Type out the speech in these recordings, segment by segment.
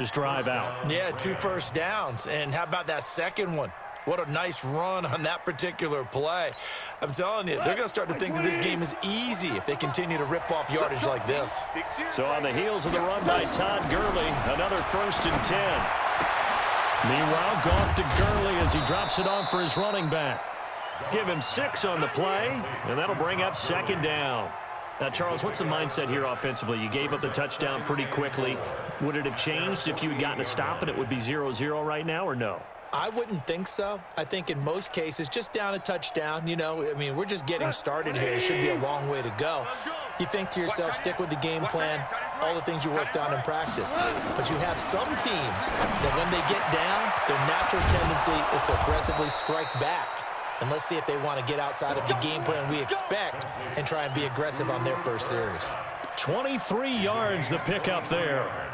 His drive out. Yeah, 2 first downs. And how about that second one? What a nice run on that particular play. I'm telling you, they're going to start to think that this game is easy if they continue to rip off yardage like this. So on the heels of the run by Todd Gurley, another 1st and 10. Meanwhile, Goff to Gurley as he drops it off for his running back. Give him 6 on the play, and that'll bring up 2nd down. Now, Charles, what's the mindset here offensively? You gave up the touchdown pretty quickly. Would it have changed if you had gotten a stop and it would be 0-0 right now, or no? I wouldn't think so. I think in most cases, just down a touchdown, you know, I mean, we're just getting started here. It should be a long way to go. You think to yourself, stick with the game plan, all the things you worked on in practice. But you have some teams that when they get down, their natural tendency is to aggressively strike back. And let's see if they want to get outside of the game plan we expect and try and be aggressive on their first series. 23 yards the pickup there.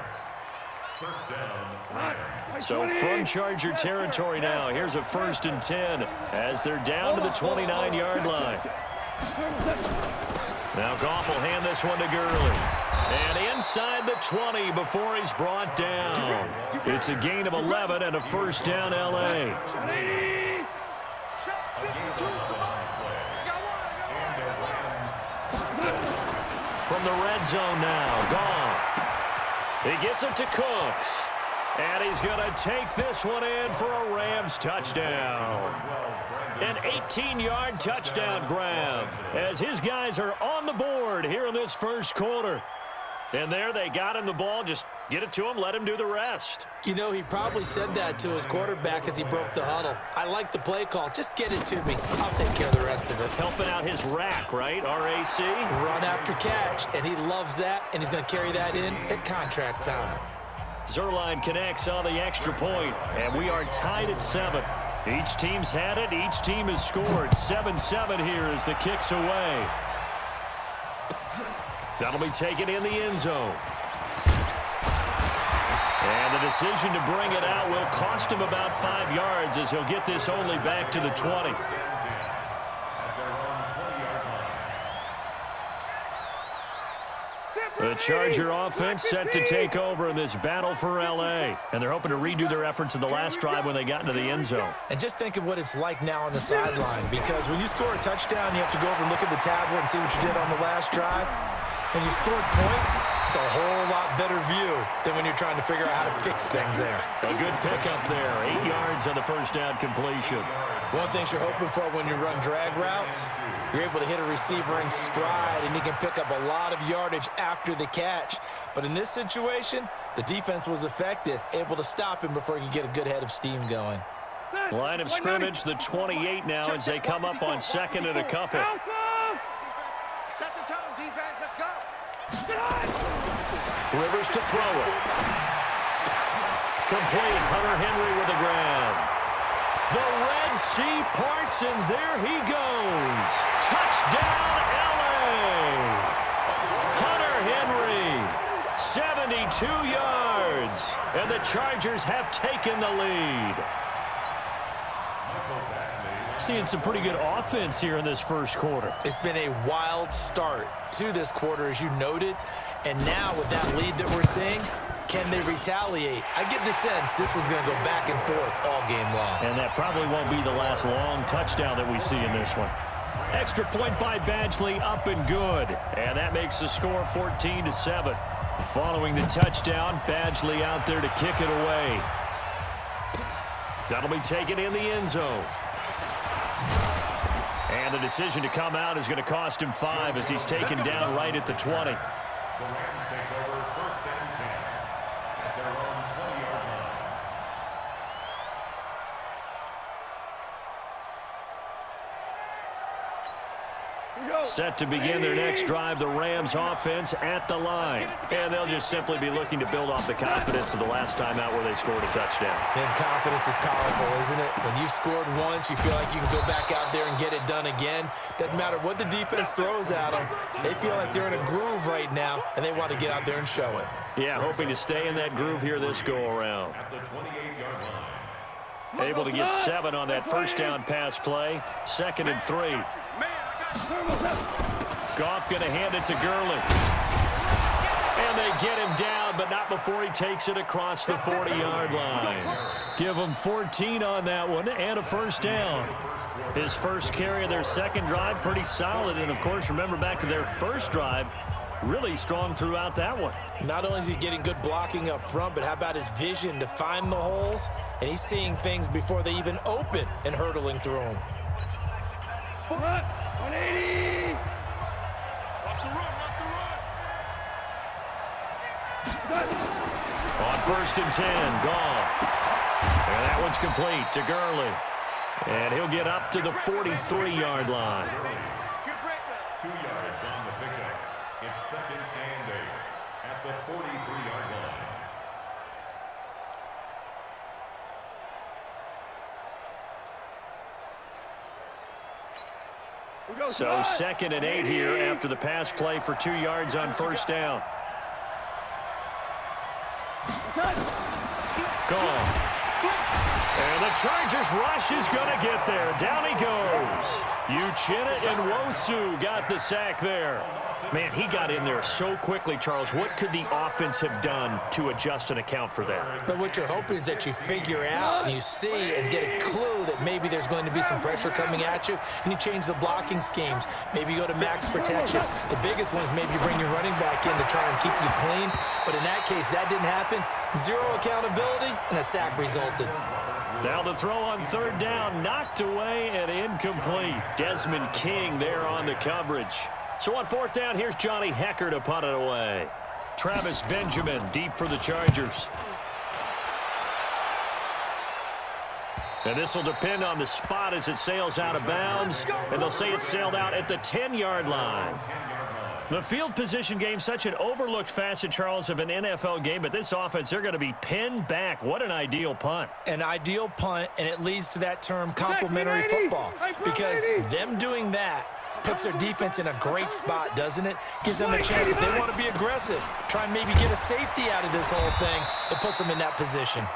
So from Charger territory now, here's a 1st and 10 as they're down to the 29-yard line. Now Goff will hand this one to Gurley. And inside the 20 before he's brought down. It's a gain of 11 and a 1st down L.A. From the red zone now, Goff. He gets it to Cooks. And he's going to take this one in for a Rams touchdown. An 18-yard touchdown grab as his guys are on the board here in this first quarter. And there they got him the ball. Just get it to him, let him do the rest. You know, he probably said that to his quarterback as he broke the huddle. I like the play call. Just get it to me. I'll take care of the rest of it. Helping out his rack, right? R-A-C? Run after catch, and he loves that, and he's going to carry that in at contract time. Zerline connects on the extra point, and we are tied at 7. Each team's had it. Each team has scored. 7-7 here as the kick's away. That'll be taken in the end zone. And the decision to bring it out will cost him about 5 yards as he'll get this only back to the 20. The Charger offense set to take over in this battle for L.A. And they're hoping to redo their efforts in the last drive when they got into the end zone. And just think of what it's like now on the sideline, because when you score a touchdown, you have to go over and look at the tablet and see what you did on the last drive. When you scored points, it's a whole lot better view than when you're trying to figure out how to fix things there. A good pickup there. 8 yards on the first down completion. One thing you're hoping for when you run drag routes, you're able to hit a receiver in stride, and he can pick up a lot of yardage after the catch. But in this situation, the defense was effective, able to stop him before he could get a good head of steam going. Line of scrimmage, the 28 now as they come up on 2nd and a couple. Set the tone, defense, let's go. Rivers to throw it. Complete. Hunter Henry with the grab. The Red Sea parts, and there he goes. Touchdown, L.A. Hunter Henry, 72 yards, and the Chargers have taken the lead. Seeing some pretty good offense here in this first quarter. It's been a wild start to this quarter, as you noted, and now with that lead that we're seeing, can they retaliate? I get the sense this one's going to go back and forth all game long. And that probably won't be the last long touchdown that we see in this one. Extra point by Badgley, up and good. And that makes the score 14-7. Following the touchdown, Badgley out there to kick it away. That'll be taken in the end zone. And the decision to come out is going to cost him 5 as he's taken down right at the 20. Set to begin their next drive, the Rams offense at the line. And they'll just simply be looking to build off the confidence of the last time out where they scored a touchdown. And confidence is powerful, isn't it? When you've scored once, you feel like you can go back out there and get it done again. Doesn't matter what the defense throws at them. They feel like they're in a groove right now, and they want to get out there and show it. Yeah, hoping to stay in that groove here this go-around. Able to get 7 on that first down pass play. 2nd and 3. Goff going to hand it to Gurley. And And they get him down, but not before he takes it across the 40-yard line. Give him 14 on that one and a first down. His first carry of their second drive, pretty solid. And, of course, remember back to their first drive, really strong throughout that one. Not only is he getting good blocking up front, but how about his vision to find the holes? And he's seeing things before they even open and hurdling through them. 180. Watch the run, On 1st and 10, Goff. And that one's complete to Gurley. And he'll get up to the 43-yard line. 2 yards on the pickup. It's 2nd and 8 at the 43-yard line. So 2nd and 8 here after the pass play for 2 yards on first down. Gone. And the Chargers rush is going to get there. Down he goes. Uchenna and Nwosu got the sack there. Man, he got in there so quickly, Charles. What could the offense have done to adjust and account for that? But what you're hoping is that you figure out and you see and get a clue that maybe there's going to be some pressure coming at you, and you change the blocking schemes. Maybe you go to max protection. The biggest one is maybe you bring your running back in to try and keep you clean. But in that case, that didn't happen. Zero accountability, and a sack resulted. Now the throw on 3rd down, knocked away and incomplete. Desmond King there on the coverage. So on 4th down, here's Johnny Hecker to punt it away. Travis Benjamin deep for the Chargers. And this will depend on the spot as it sails out of bounds. And they'll say it sailed out at the 10-yard line. The field position game, such an overlooked facet, Charles, of an NFL game. But this offense, they're going to be pinned back. What an ideal punt. An ideal punt, and it leads to that term complementary football. Because them doing that puts their defense in a great spot, doesn't it? Gives them a chance, if they want to be aggressive, try and maybe get a safety out of this whole thing. It puts them in that position.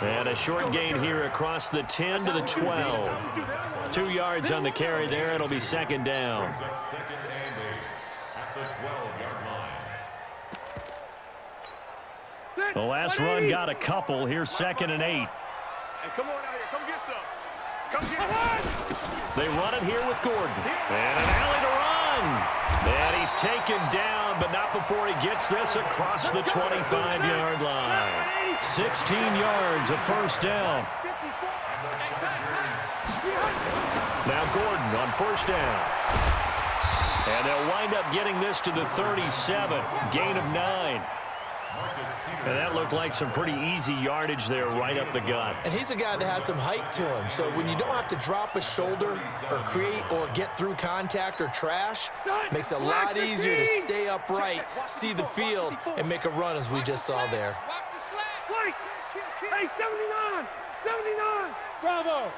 And a short gain here across the 10 to the 12. 2 yards on the carry there. It'll be 2nd down. 2nd and 8 at the 12-yard line. The last run got a couple. Here's 2nd and 8. Hey, come on out here. Come get some. Come get some. They run it here with Gordon. And an alley to run. And he's taken down, but not before he gets this across the 25-yard line. 16 yards, a first down. Now Gordon on 1st down. And they'll wind up getting this to the 37. Gain of 9. And that looked like some pretty easy yardage there right up the gut. And he's a guy that has some height to him. So when you don't have to drop a shoulder or create or get through contact or trash, makes it a lot easier to stay upright, see the field, and make a run as we just saw there. Hey, 79! 79! Bravo!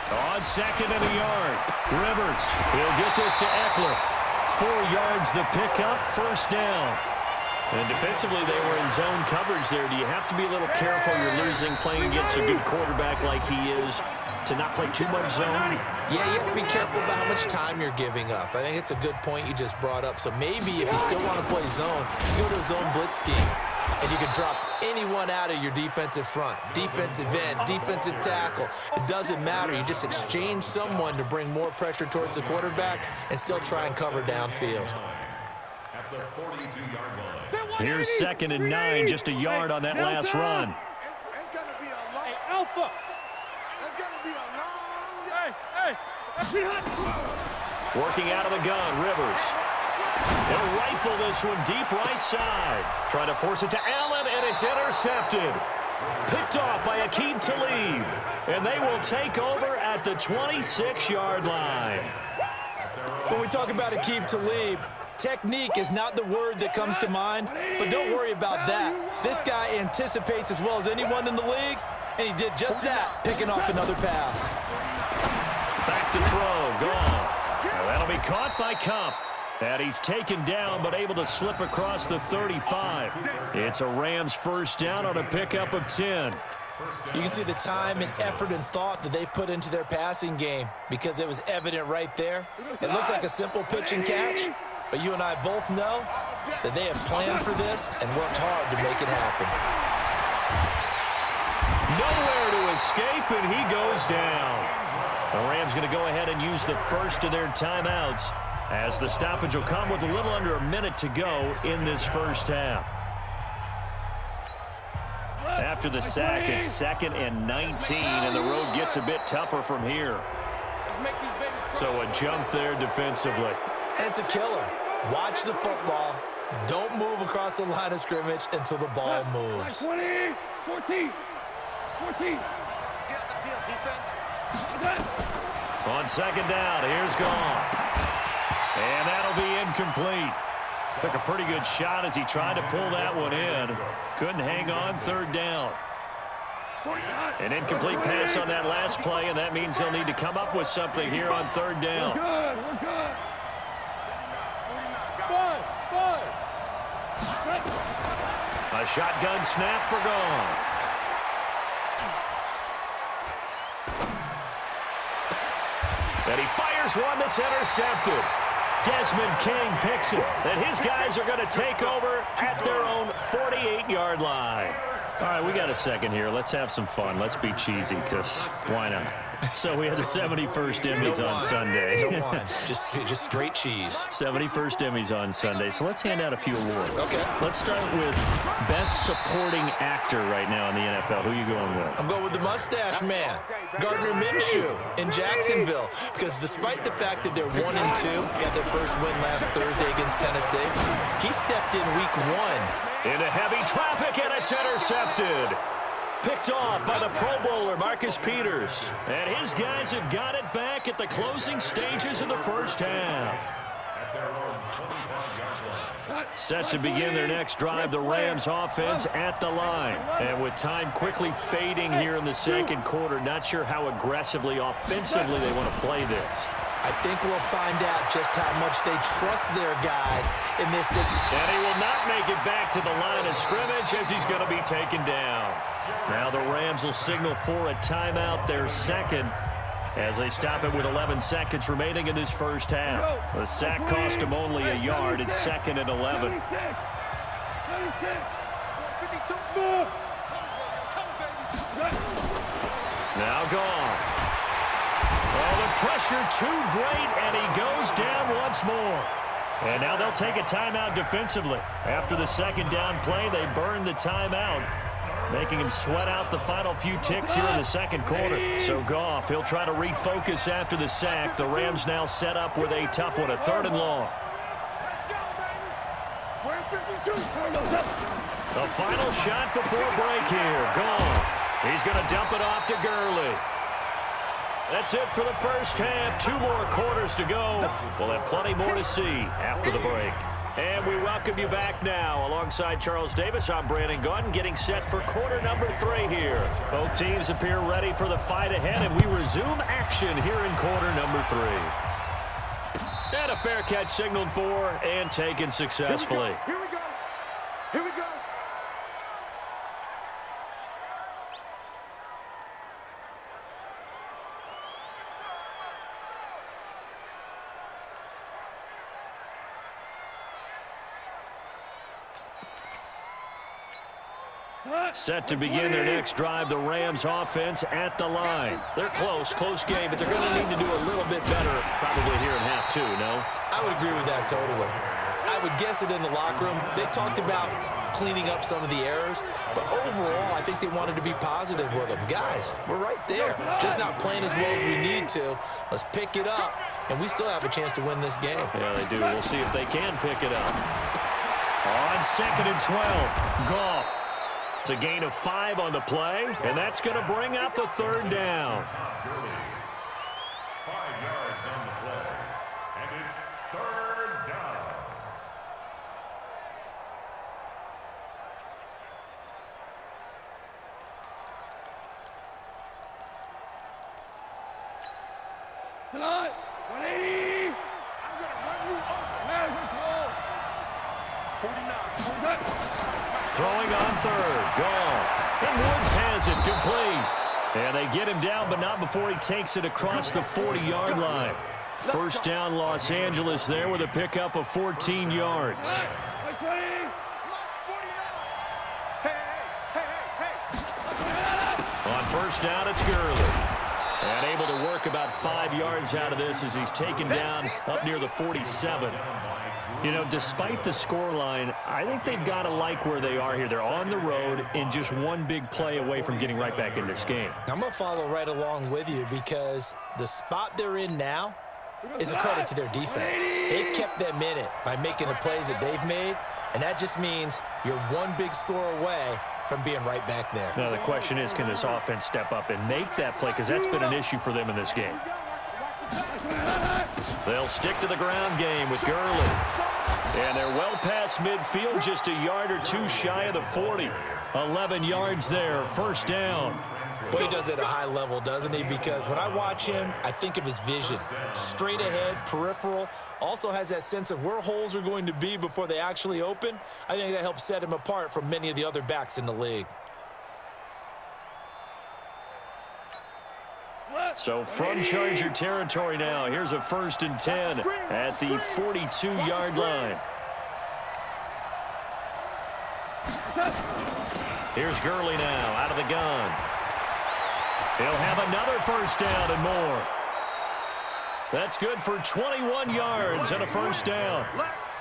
On 2nd and a yard. Rivers, he'll get this to Eckler. 4 yards the pickup, first down. And defensively, they were in zone coverage there. Do you have to be a little careful? You're losing, playing against a good quarterback like he is, to not play too much zone? Yeah, you have to be careful about how much time you're giving up. I think it's a good point you just brought up. So maybe if you still want to play zone, you go to a zone blitz scheme. And you can drop anyone out of your defensive front, defensive end, defensive tackle. It doesn't matter. You just exchange someone to bring more pressure towards the quarterback and still try and cover downfield. Here's 2nd and 9, just a yard on that last run. It's going to be a long... Hey, Alpha! It's going to be a long... Hey! Working out of the gun, Rivers. He'll rifle this one deep right side. Trying to force it to Allen, and it's intercepted. Picked off by Aqib Talib. And they will take over at the 26-yard line. When we talk about Aqib Talib, technique is not the word that comes to mind, but don't worry about that. This guy anticipates as well as anyone in the league, and he did just that, picking off another pass. Back to throw, Goff. Well, that'll be caught by Kupp. And he's taken down, but able to slip across the 35. It's a Rams first down on a pickup of 10. You can see the time and effort and thought that they put into their passing game because it was evident right there. It looks like a simple pitch and catch, But you and I both know that they have planned for this and worked hard to make it happen. Nowhere to escape, and he goes down. The Rams going to go ahead and use the first of their timeouts, as the stoppage will come with a little under a minute to go in this first half. After the sack, it's 2nd and 19, and the road gets a bit tougher from here. So a jump there defensively. And it's a killer. Watch the football. Don't move across the line of scrimmage until the ball moves. 20, 14, 14. Let's get the field, defense. On 2nd down, here's Goff. And that'll be incomplete. Took a pretty good shot as he tried to pull that one in. Couldn't hang on, 3rd down. An incomplete pass on that last play, and that means he'll need to come up with something here on 3rd down. We're good. A shotgun snap for Goff. And he fires one that's intercepted. Desmond King picks it, and his guys are going to take over at their own 48-yard line. All right, we got a second here. Let's have some fun. Let's be cheesy, because why not? So we had the 71st Emmys on Sunday. No one. Just straight cheese. 71st Emmys on Sunday. So let's hand out a few awards. Okay. Let's start with Best Supporting Actor right now in the NFL. Who are you going with? I'm going with the mustache man, Gardner Minshew in Jacksonville, because despite the fact that they're 1-2, got their first win last Thursday against Tennessee, he stepped in week 1. Into heavy traffic, and it's intercepted. Picked off by the Pro Bowler, Marcus Peters. And his guys have got it back at the closing stages of the first half. Set to begin their next drive, the Rams offense at the line. And with time quickly fading here in the second quarter, not sure how aggressively, offensively they want to play this. I think we'll find out just how much they trust their guys in this. And he will not make it back to the line of scrimmage as he's going to be taken down. Now the Rams will signal for a timeout, their second, as they stop it with 11 seconds remaining in this first half. The sack cost him only a yard. It's 2nd and 11. Now Goff. Oh, the pressure too great, and he goes down once more. And now they'll take a timeout defensively. After the 2nd down play, they burn the timeout, making him sweat out the final few ticks here in the second quarter. So Goff, he'll try to refocus after the sack. The Rams now set up with a tough one, a 3rd and long. The final shot before break here. Goff. He's going to dump it off to Gurley. That's it for the first half. 2 more quarters to go. We'll have plenty more to see after the break. And we welcome you back now. Alongside Charles Davis, I'm Brandon Gaudin, getting set for quarter number 3 here. Both teams appear ready for the fight ahead, and we resume action here in quarter number 3. And a fair catch signaled for and taken successfully. Here we go. Here we go. Set to begin their next drive, the Rams offense at the line. They're close game, but they're going to need to do a little bit better probably here in half 2, no? I would agree with that totally. I would guess it in the locker room. They talked about cleaning up some of the errors, but overall, I think they wanted to be positive with them. Guys, we're right there. Just not playing as well as we need to. Let's pick it up, and we still have a chance to win this game. Yeah, they do. We'll see if they can pick it up. On 2nd and 12, Goff. It's a gain of 5 on the play, and that's going to bring up a 3rd down. 5 yards on the play, and it's 3rd down. Tonight, 180. I'm going to run you over. 49. Throwing on 3rd, Goff. And Woods has it complete. And they get him down, but not before he takes it across the 40-yard line. First down, Los Angeles there with a pickup of 14 yards. On first down, it's Gurley. And able to work about 5 yards out of this as he's taken down up near the 47. You know, despite the scoreline, I think they've got to like where they are here. They're on the road and just one big play away from getting right back in this game. I'm going to follow right along with you because the spot they're in now is a credit to their defense. They've kept them in it by making the plays that they've made, and that just means you're one big score away from being right back there. Now, the question is, can this offense step up and make that play? Because that's been an issue for them in this game. They'll stick to the ground game with Gurley. And they're well past midfield, just a yard or two shy of the 40. 11 yards there, first down. Well, he does it at a high level, doesn't he? Because when I watch him, I think of his vision. Straight ahead, peripheral. Also has that sense of where holes are going to be before they actually open. I think that helps set him apart from many of the other backs in the league. So from Charger territory now, here's a 1st and 10 at the 42-yard line. Here's Gurley now out of the gun. He'll have another first down and more. That's good for 21 yards and a first down.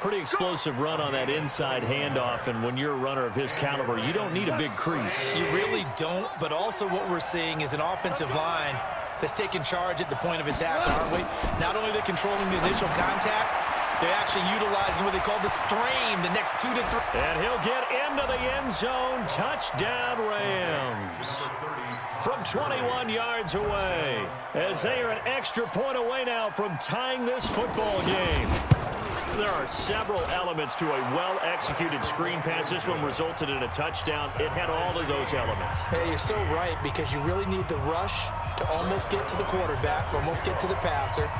Pretty explosive run on that inside handoff, and when you're a runner of his caliber, you don't need a big crease. You really don't, but also what we're seeing is an offensive line that's taking charge at the point of attack, aren't we? Not only are they controlling the initial contact, they're actually utilizing what they call the strain, the next 2 to 3. And he'll get into the end zone. Touchdown, Rams. From 21 yards away, as they are an extra point away now from tying this football game. There are several elements to a well-executed screen pass. This one resulted in a touchdown. It had all of those elements. Hey, you're so right, because you really need the rush to almost get to the quarterback, almost get to the passer.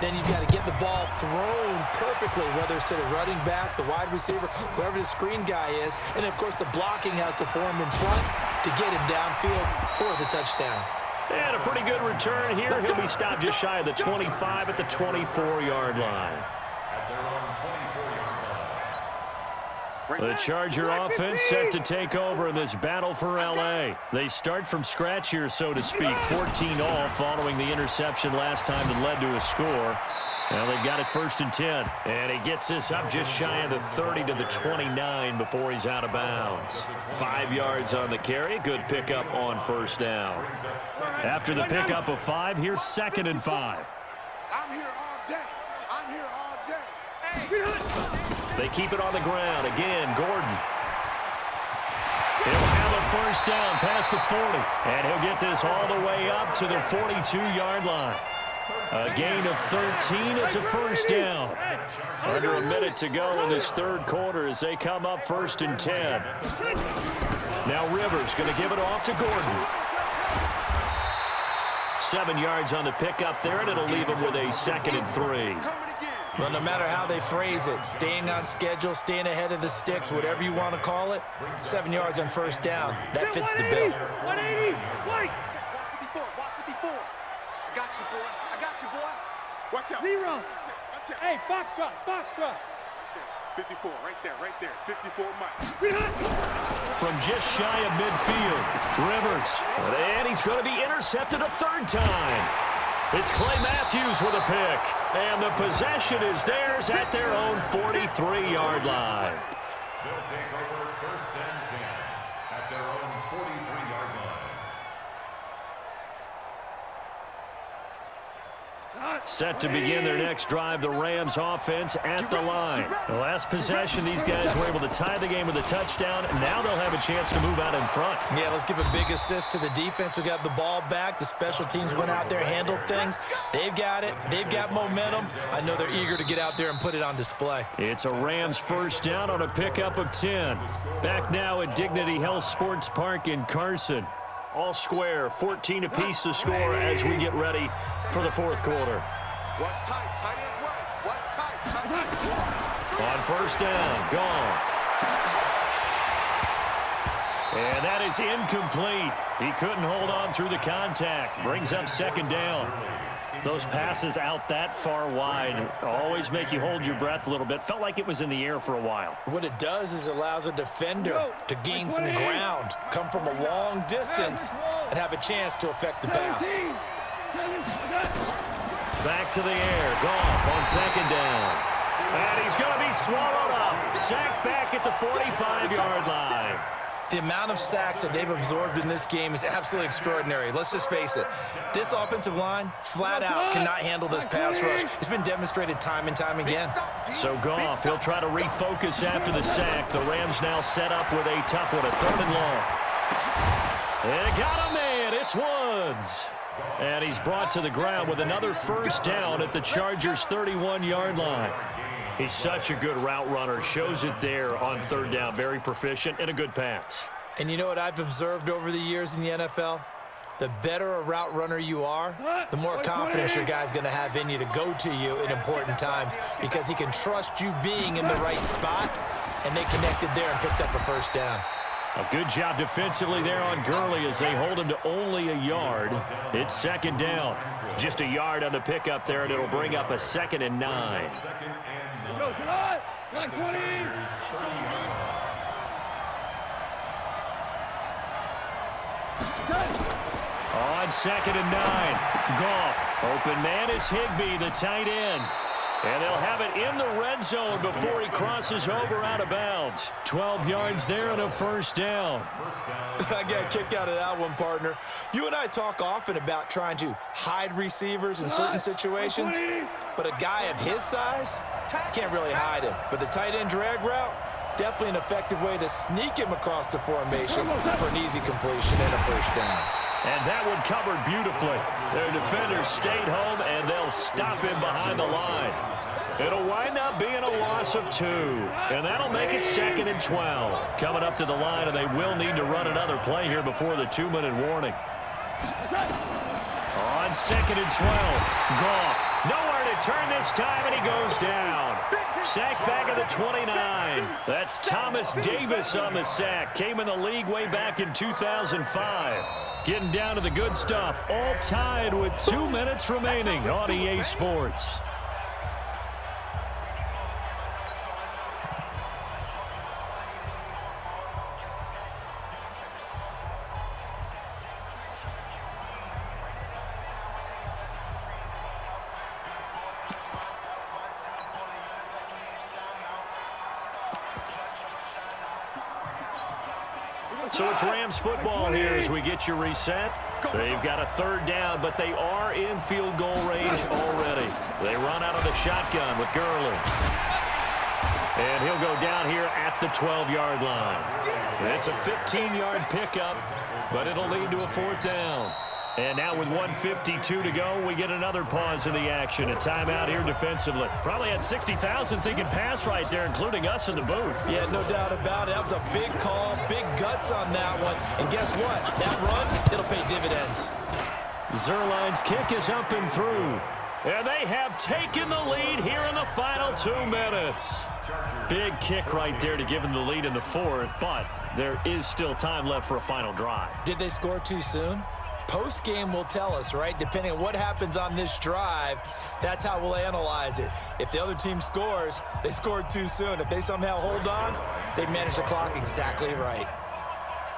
Then you've got to get the ball thrown perfectly, whether it's to the running back, the wide receiver, whoever the screen guy is. And, of course, the blocking has to form in front to get him downfield for the touchdown. And a pretty good return here. He'll be stopped just shy of the 25 at the 24-yard line. The Charger offense set to take over in this battle for L.A. They start from scratch here, so to speak. 14 all following the interception last time that led to a score. Well, they've got it 1st and 10. And he gets this up just shy of the 30 to the 29 before he's out of bounds. 5 yards on the carry. Good pickup on first down. After the pickup of 5, here's 2nd and 5. I'm here all day. I'm here all day. Hey. They keep it on the ground. Again, Gordon. He'll have a first down past the 40. And he'll get this all the way up to the 42-yard line. A gain of 13. It's a first down. Under a minute to go in this third quarter as they come up 1st and 10. Now Rivers going to give it off to Gordon. 7 yards on the pickup there, and it'll leave him with a 2nd and 3. Well, no matter how they phrase it, staying on schedule, staying ahead of the sticks, whatever you want to call it, 7 yards on first down, that fits the bill. 180, White. Watch 54. I got you, boy. I got you, boy. Watch out. 0. Watch out. Hey, Foxtrot. 54, right there. 54 Mike. From just shy of midfield, Rivers. And he's going to be intercepted a 3rd time. It's Clay Matthews with a pick. And the possession is theirs at their own 43-yard line. They'll take over 1st and 10 at their own 43-yard line. Set to begin their next drive, the Rams offense at the line. The last possession, these guys were able to tie the game with a touchdown, and now they'll have a chance to move out in front. Yeah, let's give a big assist to the defense who got the ball back. The special teams went out there, handled things. They've got it. They've got momentum. I know they're eager to get out there and put it on display. It's a Rams first down on a pickup of 10. Back now at Dignity Health Sports Park in Carson. All square, 14 apiece to score as we get ready for the 4th quarter. What's tight? Tight is right. What's tight? On first down, gone. And that is incomplete. He couldn't hold on through the contact. Brings up 2nd down. Those passes out that far wide always make you hold your breath a little bit. Felt like it was in the air for a while. What it does is it allows a defender to gain some ground, come from a long distance, and have a chance to affect the pass. Back to the air. Goff on second down. And he's going to be swallowed up. Sacked back at the 45-yard line. The amount of sacks that they've absorbed in this game is absolutely extraordinary. Let's just face it. This offensive line, flat out, cannot handle this pass rush. It's been demonstrated time and time again. So Goff, he'll try to refocus after the sack. The Rams now set up with a tough one, a 3rd and long. And got a man. It's Woods. And he's brought to the ground with another first down at the Chargers' 31-yard line. He's such a good route runner. Shows it there on 3rd down. Very proficient and a good pass. And you know what I've observed over the years in the NFL? The better a route runner you are, the more confidence your guy's going to have in you to go to you in important times because he can trust you being in the right spot, and they connected there and picked up a first down. A good job defensively there on Gurley as they hold him to only a yard. It's 2nd down. Just a yard on the pickup there, and it'll bring up a 2nd and 9. Go, July! Line 20! On 2nd and 9. Goff. Open man is Higbee, the tight end. And they'll have it in the red zone before he crosses over out of bounds. 12 yards there and a first down. I got a kick out of that one, partner. You and I talk often about trying to hide receivers in certain situations, but a guy of his size can't really hide him. But the tight end drag route, definitely an effective way to sneak him across the formation for an easy completion and a first down. And that one covered beautifully. Their defenders stayed home, and they'll stop him behind the line. It'll wind up being a loss of 2, and that'll make it 2nd and 12. Coming up to the line, and they will need to run another play here before the 2-minute warning. On 2nd and 12, Goff. Nowhere to turn this time, and he goes down. Sack back at the 29. That's Thomas Davis on the sack. Came in the league way back in 2005. Getting down to the good stuff. All tied with 2 minutes remaining on EA Sports. So it's Rams football here as we get you reset. They've got a 3rd down, but they are in field goal range already. They run out of the shotgun with Gurley. And he'll go down here at the 12-yard line. It's a 15-yard pickup, but it'll lead to a 4th down. And now with 1:52 to go, we get another pause in the action. A timeout here defensively. Probably had 60,000 thinking pass right there, including us in the booth. Yeah, no doubt about it. That was a big call, big guts on that one. And guess what? That run, it'll pay dividends. Zerline's kick is up and through. And they have taken the lead here in the final 2 minutes. Big kick right there to give them the lead in the 4th, but there is still time left for a final drive. Did they score too soon? Post-game will tell us, right? Depending on what happens on this drive, that's how we'll analyze it. If the other team scores, they scored too soon. If they somehow hold on, they manage the clock exactly right.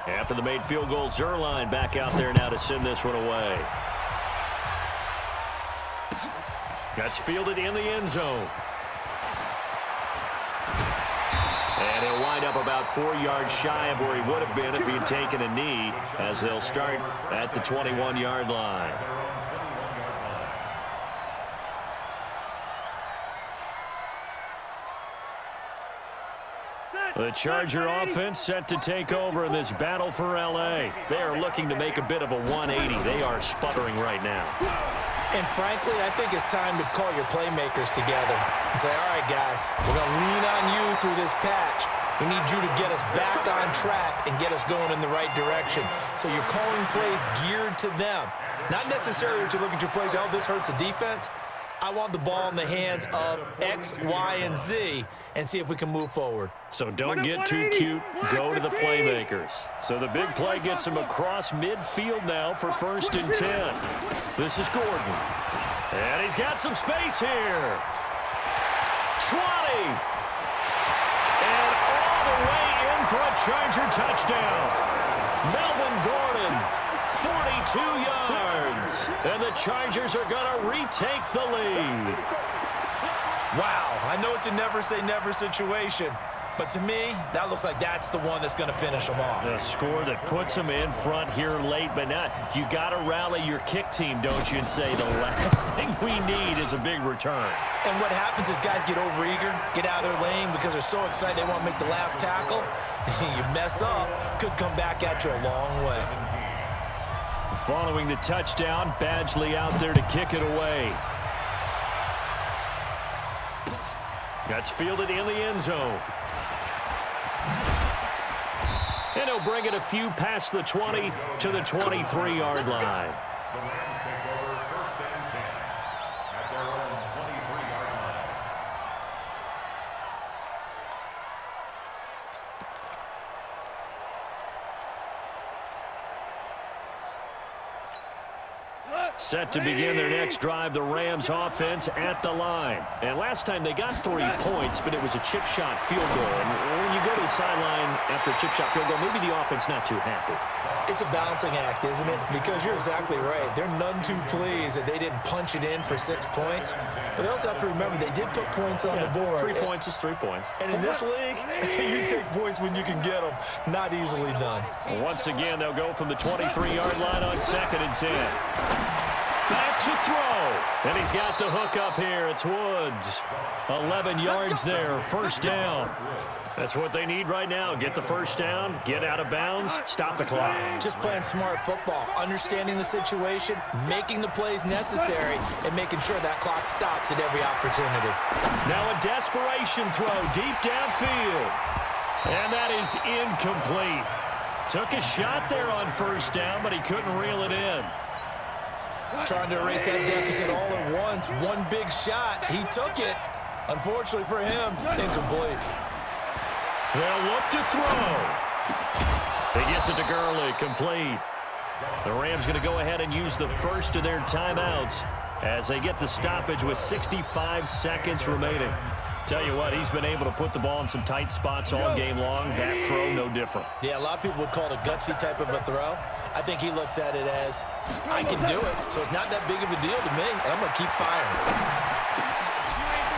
After the made field goal, Zerline back out there now to send this one away. That's fielded in the end zone. And he'll wind up about 4 yards shy of where he would have been if he had taken a knee, as they'll start at the 21-yard line. The Charger offense set to take over in this battle for L.A. They are looking to make a bit of a 180. They are sputtering right now. And frankly, I think it's time to call your playmakers together and say, all right, guys, we're going to lean on you through this patch. We need you to get us back on track and get us going in the right direction. So you're calling plays geared to them. Not necessarily that you look at your plays, oh, this hurts the defense. I want the ball in the hands of X, Y, and Z and see if we can move forward. So don't get too cute. Go to the playmakers. So the big play gets him across midfield now for 1st and 10. This is Gordon. And he's got some space here. 20. And all the way in for a Charger touchdown. Melvin Gordon, 42 yards. And the Chargers are going to retake the lead. Wow, I know it's a never-say-never situation, but to me, that looks like that's the one that's going to finish them off. The score that puts them in front here late, but now you got to rally your kick team, don't you, and say the last thing we need is a big return. And what happens is guys get overeager, get out of their lane because they're so excited they want to make the last tackle. You mess up, could come back at you a long way. Following the touchdown, Badgley out there to kick it away. That's fielded in the end zone. And he'll bring it a few past the 20 to the 23-yard line. The Rams take over 1st and 10 at their own 23-yard line. Set to begin their next drive, the Rams offense at the line. And last time they got 3 points, but it was a chip shot field goal. And when you go to the sideline after a chip shot field goal, maybe the offense not too happy. It's a balancing act, isn't it? Because you're exactly right. They're none too pleased that they didn't punch it in for 6 points. But they also have to remember they did put points on the board. 3 points is 3 points. And in this league, you take points when you can get them. Not easily done. Once again, they'll go from the 23-yard line on 2nd and 10. Back to throw. And he's got the hook up here. It's Woods. 11 yards there. 1st down. That's what they need right now. Get the 1st down, get out of bounds, stop the clock. Just playing smart football, understanding the situation, making the plays necessary, and making sure that clock stops at every opportunity. Now a desperation throw deep downfield. And that is incomplete. Took a shot there on 1st down, but he couldn't reel it in. Trying to erase that deficit all at once. One big shot. He took it. Unfortunately for him, incomplete. They'll look to throw. He gets it to Gurley, complete. The Rams going to go ahead and use the first of their timeouts as they get the stoppage with 65 seconds remaining. Tell you what, he's been able to put the ball in some tight spots all game long. That throw, no different. Yeah, a lot of people would call it a gutsy type of a throw. I think he looks at it as, I can do it, so it's not that big of a deal to me, and I'm going to keep firing.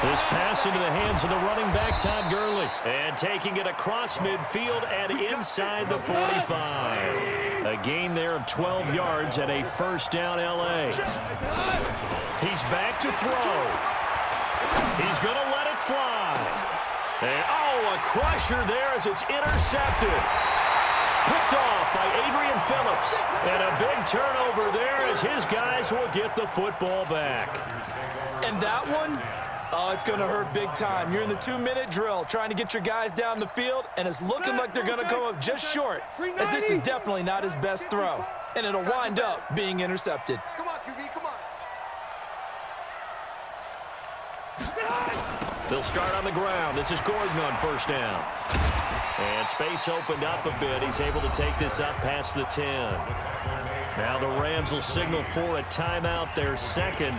This pass into the hands of the running back, Todd Gurley. And taking it across midfield and inside the 45. A gain there of 12 yards at a 1st down L.A. He's back to throw. He's going to let it fly. And, oh, a crusher there as it's intercepted. Picked off by Adrian Phillips. And a big turnover there as his guys will get the football back. And that one, oh, it's going to hurt big time. You're in the 2-minute drill trying to get your guys down the field, and it's looking like they're going to come up just short, as this is definitely not his best throw. And it'll wind up being intercepted. Come on, QB, come on. They'll start on the ground. This is Gordon on 1st down. And space opened up a bit. He's able to take this up past the 10. Now the Rams will signal for a timeout, their 2nd,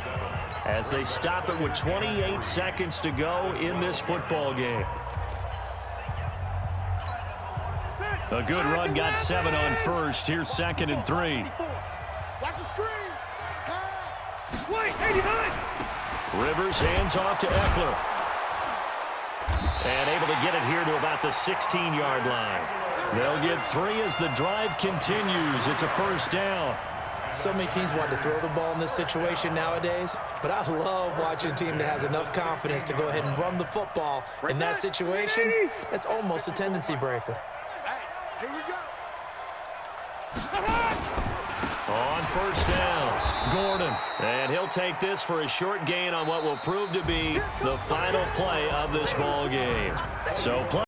as they stop it with 28 seconds to go in this football game. A good run, got 7 on 1st. Here's 2nd and 3. Watch the screen. Pass. Wait, 89. Rivers hands off to Eckler. And able to get it here to about the 16-yard line. They'll get 3 as the drive continues. It's a 1st down. So many teams want to throw the ball in this situation nowadays, but I love watching a team that has enough confidence to go ahead and run the football. In that situation, that's almost a tendency breaker. Hey, here we go. On 1st down, Gordon. And he'll take this for a short gain on what will prove to be the final play of this ball game. So play